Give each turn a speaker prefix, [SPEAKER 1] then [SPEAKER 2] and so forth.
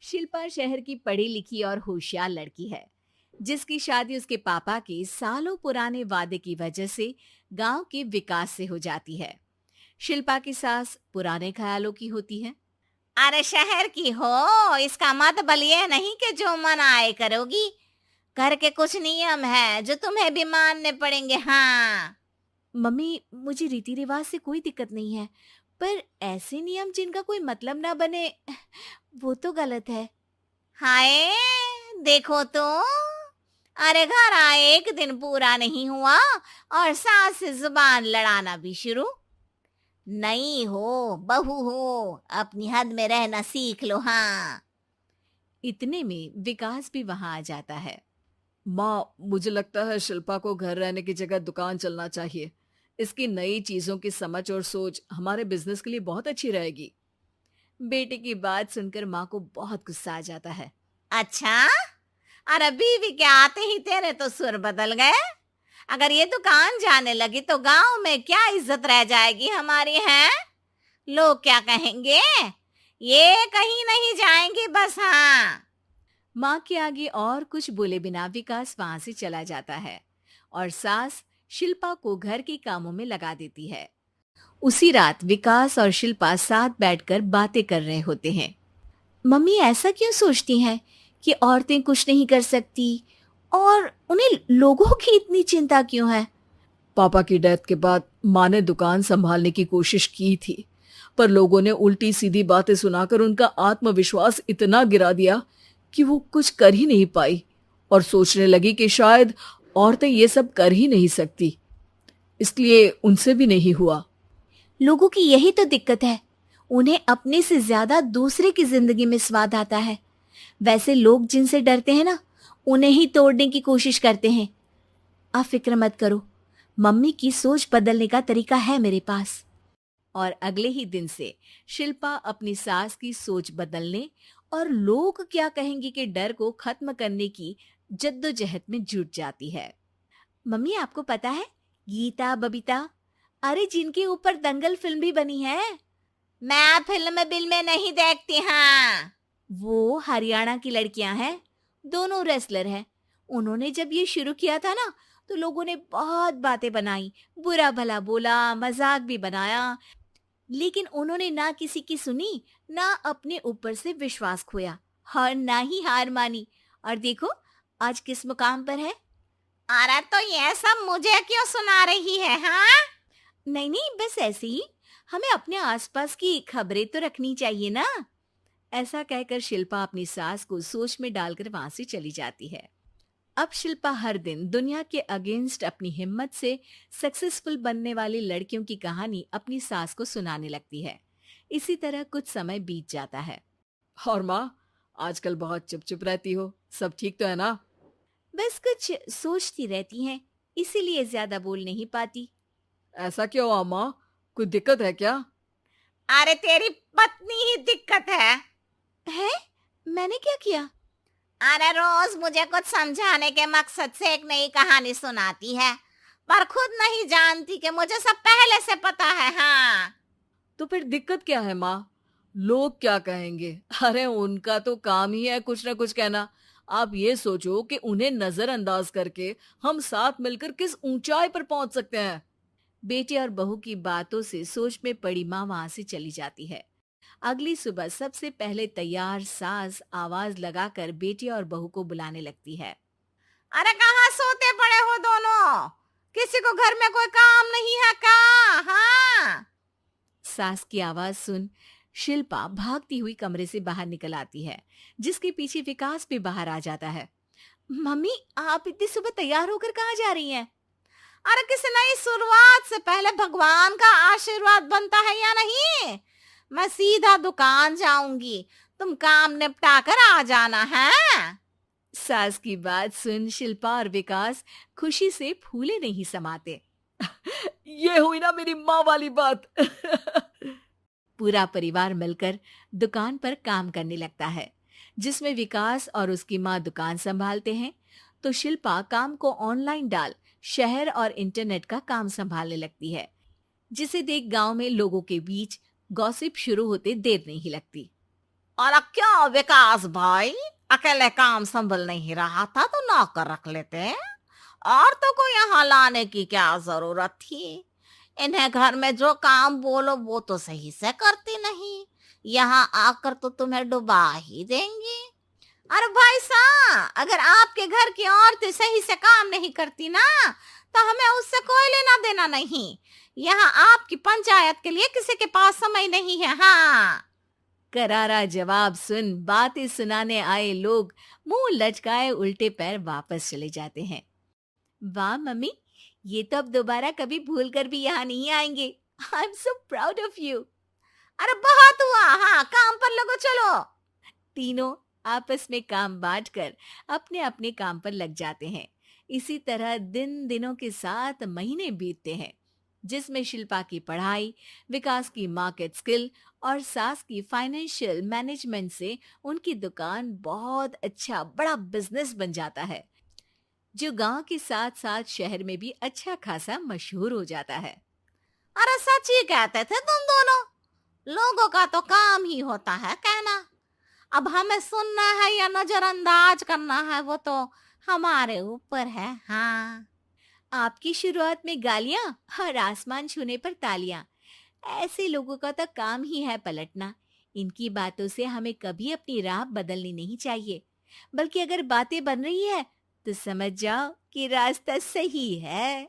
[SPEAKER 1] शिल्पा शहर की पढ़ी लिखी और होशियार लड़की है, जिसकी शादी उसके पापा के सालों पुराने वादे की वजह से गांव के विकास से हो जाती है। शिल्पा की सास पुराने ख्यालों की होती है।
[SPEAKER 2] अरे शहर की हो, इसका मतलब ये नहीं कि जो मन आए करोगी। घर के कुछ नियम है जो तुम्हें भी मानने पड़ेंगे। हाँ।
[SPEAKER 1] मम्मी, मुझे रीति रिवाज से कोई दिक्कत नहीं है, पर ऐसे नियम जिनका कोई मतलब ना बने, वो तो गलत है।
[SPEAKER 2] हाय, देखो तो। अरे घर आए एक दिन पूरा नहीं हुआ और सास से जुबान लड़ाना भी शुरू। नहीं हो, बहू हो, अपनी हद में रहना सीख लो। हाँ।
[SPEAKER 1] इतने में विकास भी वहां आ जाता है।
[SPEAKER 3] माँ, मुझे लगता है शिल्पा को घर रहने की जगह दुकान चलना चाहिए। इसकी नई चीजों की समझ और सोच हमारे बिजनेस के लिए बहुत अच्छी रहेगी।
[SPEAKER 1] बेटे की बात सुनकर माँ को बहुत गुस्सा आ जाता है।
[SPEAKER 2] अच्छा, अरे बीवी के आते ही तेरे तो सुर बदल गए। अगर ये दुकान जाने लगी तो गांव में क्या इज्जत रह जाएगी हमारी है। लोग क्या कहेंगे। ये कहीं नहीं जाएंगी बस। हाँ।
[SPEAKER 1] माँ के आगे और कुछ बोले बिना विकास वहां से चला जाता है और सास शिल्पा को घर के कामों में लगा देती है। उसी रात विकास और शिल्पा साथ बैठकर बातें कर रहे होते हैं। मम्मी ऐसा क्यों सोचती हैं कि औरतें कुछ नहीं कर सकती, और उन्हें लोगों की इतनी चिंता क्यों है?
[SPEAKER 3] पापा की डेथ के बाद माँ ने दुकान संभालने की कोशिश की थी, पर लोगों ने उल्टी सीधी बातें सुनाकर उनका आत्मविश्वास इतना गिरा दिया कि वो कुछ कर ही नहीं पाई और सोचने लगी कि शायद औरतें ये सब कर ही नहीं सकती। इसलिए उनसे भी नहीं हुआ।
[SPEAKER 1] लोगों की यही तो दिक्कत है, उन्हें अपने से ज्यादा दूसरे की जिंदगी में स्वाद आता है। वैसे लोग जिनसे डरते हैं ना, उन्हें ही तोड़ने की कोशिश करते हैं। आप फिक्र मत करो, मम्मी की सोच बदलने का तरीका है मेरे पास। और अगले ही दिन से शिल्पा अपनी सास की सोच बदलने और लोग क्या कहेंगे के डर को खत्म करने की जद्दोजहद में जुट जाती है। मम्मी, आपको पता है, गीता बबीता, अरे जिनके ऊपर दंगल फिल्म भी बनी है,
[SPEAKER 2] मैं फिल्म बिल में नहीं देखती। हाँ।
[SPEAKER 1] वो हरियाणा की लड़कियां हैं। दोनों रेसलर हैं। उन्होंने जब ये शुरू किया था ना, तो लोगों ने बहुत बातें बनाई, बुरा भला बोला, मजाक भी बनाया, लेकिन उन्होंने ना किसी की सुनी, ना अपने ऊपर से विश्वास खोया और ना ही हार मानी। और देखो आज किस मुकाम पर है।
[SPEAKER 2] अरे तो ये सब मुझे क्यों सुना रही है। हाँ।
[SPEAKER 1] नहीं नहीं, बस ऐसे ही, हमें अपने आसपास की खबरें तो रखनी चाहिए ना। ऐसा कहकर शिल्पा अपनी सास को सोच में डालकर वहां से चली जाती है। अब शिल्पा हर दिन दुनिया के अगेंस्ट अपनी हिम्मत से सक्सेसफुल बनने वाली लड़कियों की कहानी अपनी सास को सुनाने लगती है। इसी तरह कुछ समय बीत जाता है।
[SPEAKER 3] और माँ, आजकल बहुत चुप चुप रहती हो, सब ठीक तो है ना?
[SPEAKER 1] बस कुछ सोचती रहती हैं, इसीलिए ज्यादा बोल नहीं पाती।
[SPEAKER 3] ऐसा क्यों हुआ माँ? कोई दिक्कत है क्या?
[SPEAKER 2] अरे तेरी पत्नी ही दिक्कत है।
[SPEAKER 1] है? मैंने क्या किया?
[SPEAKER 2] अरे रोज मुझे कुछ समझाने के मकसद से एक नई कहानी सुनाती है, पर खुद नहीं जानती कि मुझे सब पहले से पता है। हाँ।
[SPEAKER 3] तो फिर दिक्कत क्या है माँ? लोग क्या कहेंगे? अरे उनका तो काम ही है कुछ ना कुछ कहना। आप ये सोचो कि उन्हें नजरअंदाज करके हम साथ मिलकर किस ऊंचाई पर पहुंच सकते हैं।
[SPEAKER 1] बेटे और बहू की बातों से सोच में पड़ी माँ वहां से चली जाती है। अगली सुबह सबसे पहले तैयार सास आवाज लगाकर बेटे और बहू को बुलाने लगती है।
[SPEAKER 2] अरे कहाँ सोते पड़े हो दोनों? किसी को घर में कोई काम नहीं है का? हाँ।
[SPEAKER 1] सास की आवाज सुन शिल्पा भागती हुई कमरे से बाहर निकल आती है, जिसके पीछे विकास भी बाहर आ जाता है। मम्मी, आप इतनी सुबह तैयार होकर कहाँ जा रही हैं?
[SPEAKER 2] अरे किसी नई शुरुआत से पहले भगवान का आशीर्वाद बनता है या नहीं? मैं सीधा दुकान जाऊंगी, तुम काम निपटा कर आ जाना है।
[SPEAKER 1] सास की बात सुन शिल्पा और विकास खुशी से फूले नहीं समाते।
[SPEAKER 3] ये हुई ना मेरी माँ वाली बात।
[SPEAKER 1] पूरा परिवार मिलकर दुकान पर काम करने लगता है, जिसमें विकास और उसकी माँ दुकान संभालते हैं, तो शिल्पा काम को ऑनलाइन डाल शहर और इंटरनेट का काम संभालने लगती है, जिसे देख गांव में लोगों के बीच गॉसिप शुरू होते देर नहीं लगती।
[SPEAKER 2] और क्या विकास भाई, अकेले काम संभल नहीं रहा था तो नौकर रख लेते। औरतों को यहाँ लाने की क्या जरूरत थी? इन्हें घर में जो काम बोलो वो तो सही से करती नहीं, यहाँ आकर तो तुम्हें डुबा ही देंगी। अरे भाई साहब, अगर आपके घर की औरतें सही से काम नहीं करती ना, तो हमें उससे कोई लेना देना नहीं। यहाँ आपकी पंचायत के लिए किसी के पास समय नहीं है। हाँ,
[SPEAKER 1] करारा जवाब सुन बातें सुनाने आए लोग मुंह लटकाए उल्टे पैर वापस चले जाते हैं। वाह मम्मी, ये तो अब दोबारा कभी भूल कर भी यहाँ नहीं आएंगे। I am so proud of you.
[SPEAKER 2] अरे बहुत हुआ, हाँ काम पर लगो चलो।
[SPEAKER 1] तीनों आपस में काम बांटकर अपने अपने काम पर लग जाते हैं। इसी तरह दिन दिनों के साथ महीने बीतते हैं, जिसमें शिल्पा की पढ़ाई, विकास की मार्केट स्किल और सास की फाइनेंशियल मैनेजमेंट से उनकी दुकान बहुत अच्छा बड़ा बिजनेस बन जाता है, जो गांव के साथ साथ शहर में भी अच्छा खासा मशहूर हो जाता है।
[SPEAKER 2] अरे सच ही कहते थे तुम दोनों, लोगों का तो काम ही होता है कहना। अब हमें सुनना है या नजरअंदाज करना है वो तो हमारे ऊपर है। हाँ,
[SPEAKER 1] आपकी शुरुआत में गालियां और आसमान छूने पर तालियां, ऐसे लोगों का तो काम ही है पलटना। इनकी बातों से हमें कभी अपनी राह बदलनी नहीं चाहिए, बल्कि अगर बातें बन रही है तो समझ जाओ कि रास्ता सही है।